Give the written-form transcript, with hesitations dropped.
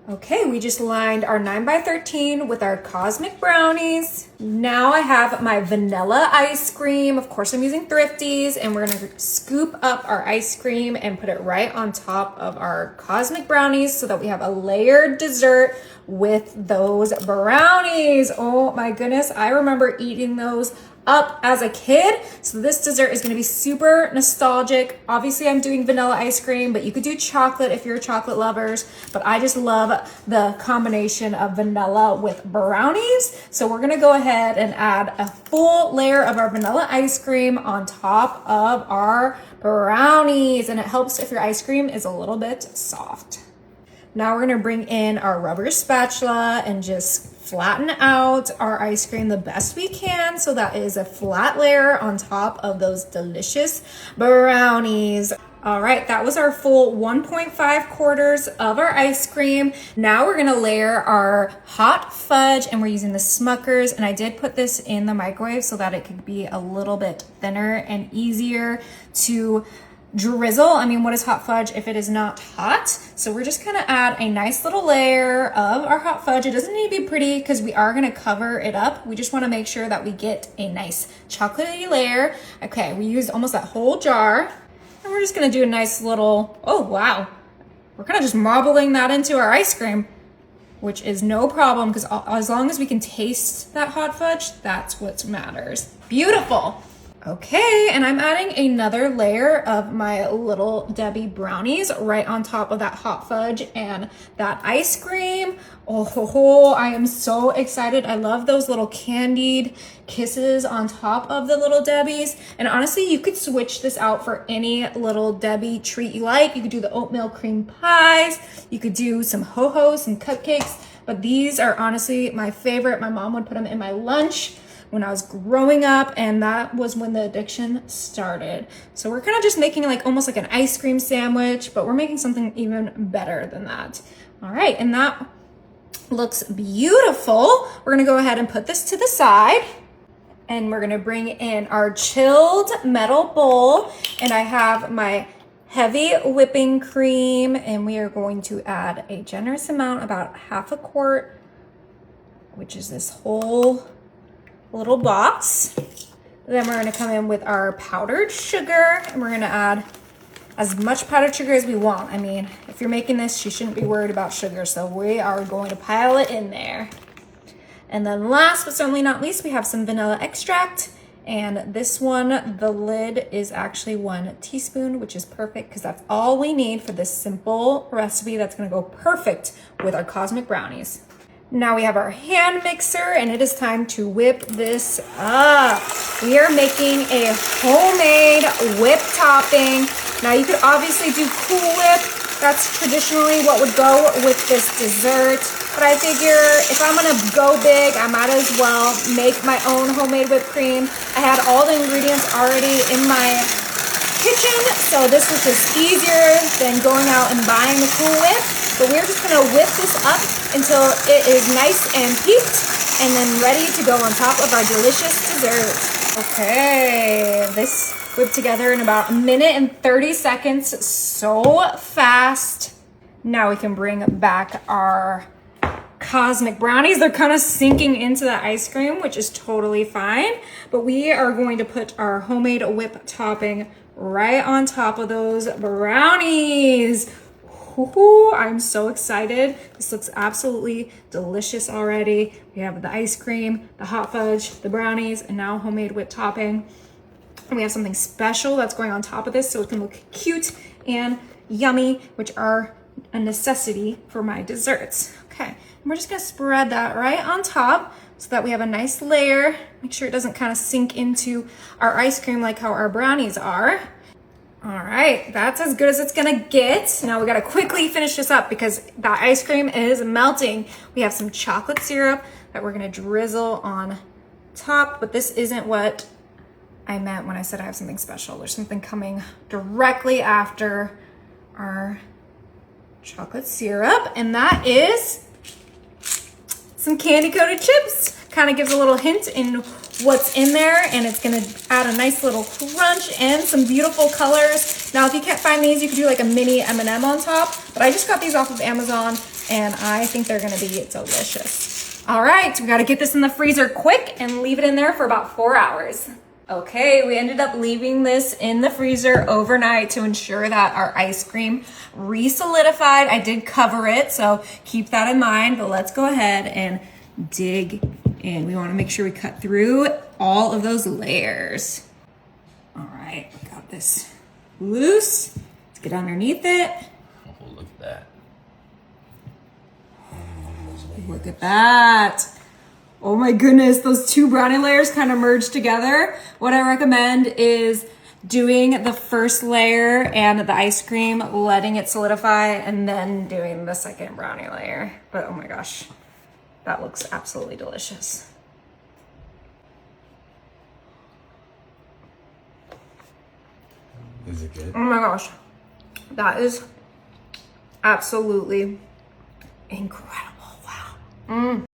Okay, we just lined our 9x13 with our cosmic brownies. Now I have my vanilla ice cream. Of course, I'm using Thrifties, and we're gonna scoop up our ice cream and put it right on top of our cosmic brownies so that we have a layered dessert with those brownies. Oh my goodness, I remember eating those up as a kid. So this dessert is going to be super nostalgic. Obviously I'm doing vanilla ice cream, but you could do chocolate if you're chocolate lovers, but I just love the combination of vanilla with brownies. So we're going to go ahead and add a full layer of our vanilla ice cream on top of our brownies, and it helps if your ice cream is a little bit soft. Now we're gonna bring in our rubber spatula and just flatten out our ice cream the best we can so that is a flat layer on top of those delicious brownies. All right, that was our full 1.5 quarters of our ice cream. Now we're gonna layer our hot fudge, and we're using the Smuckers, and I did put this in the microwave so that it could be a little bit thinner and easier to drizzle. I mean, what is hot fudge if it is not hot? So we're just gonna add a nice little layer of our hot fudge. It doesn't need to be pretty because we are gonna cover it up. We just wanna make sure that we get a nice chocolatey layer. Okay, we used almost that whole jar. And we're just gonna do a nice little, oh wow. We're kind of just marbling that into our ice cream, which is no problem because as long as we can taste that hot fudge, that's what matters. Beautiful. Okay, and I'm adding another layer of my Little Debbie brownies right on top of that hot fudge and that ice cream. Oh, ho, ho, I am so excited. I love those little candied kisses on top of the Little Debbies. And honestly, you could switch this out for any Little Debbie treat you like. You could do the oatmeal cream pies. You could do some ho-hos and cupcakes. But these are honestly my favorite. My mom would put them in my lunch when I was growing up, and that was when the addiction started. So we're kind of just making like almost like an ice cream sandwich, but we're making something even better than that. All right, and that looks beautiful. We're gonna go ahead and put this to the side, and we're gonna bring in our chilled metal bowl, and I have my heavy whipping cream, and we are going to add a generous amount, about half a quart, which is this whole little box. Then we're gonna come in with our powdered sugar, and we're gonna add as much powdered sugar as we want. I mean, if you're making this, you shouldn't be worried about sugar, so we are going to pile it in there. And then last but certainly not least, we have some vanilla extract, and this one, the lid is actually 1 teaspoon, which is perfect because that's all we need for this simple recipe that's gonna go perfect with our cosmic brownies. Now we have our hand mixer, and it is time to whip this up. We are making a homemade whip topping. Now you could obviously do Cool Whip. That's traditionally what would go with this dessert. But I figure if I'm gonna go big, I might as well make my own homemade whipped cream. I had all the ingredients already in my kitchen, so this was just easier than going out and buying the Cool Whip. But we're just gonna whip this up until it is nice and peaked and then ready to go on top of our delicious dessert. Okay, this whipped together in about 1 minute and 30 seconds, so fast. Now we can bring back our cosmic brownies. They're kind of sinking into the ice cream, which is totally fine. But we are going to put our homemade whip topping right on top of those brownies. Ooh, I'm so excited. This looks absolutely delicious already. We have the ice cream, the hot fudge, the brownies, and now homemade whipped topping. And we have something special that's going on top of this so it can look cute and yummy, which are a necessity for my desserts. Okay, and we're just gonna spread that right on top so that we have a nice layer. Make sure it doesn't kind of sink into our ice cream like how our brownies are. All right, that's as good as it's gonna get. Now we gotta quickly finish this up because that ice cream is melting. We have some chocolate syrup that we're gonna drizzle on top, but this isn't what I meant when I said I have something special. There's something coming directly after our chocolate syrup, and that is some candy coated chips. Kind of gives a little hint in what's in there, and it's gonna add a nice little crunch and some beautiful colors. Now, if you can't find these, you could do like a mini M&M on top, but I just got these off of Amazon. and I think they're gonna be delicious. All right, we gotta get this in the freezer quick and leave it in there for about 4 hours. Okay, we ended up leaving this in the freezer overnight to ensure that our ice cream re-solidified. I did cover it, so keep that in mind, but let's go ahead and dig in. We wanna make sure we cut through all of those layers. All right, got this loose. Let's get underneath it. Oh, look at that. Look at that. Oh my goodness, those two brownie layers kind of merged together. What I recommend is doing the first layer and the ice cream, letting it solidify, and then doing the second brownie layer. But oh my gosh, that looks absolutely delicious. Is it good? Oh my gosh, that is absolutely incredible. Wow.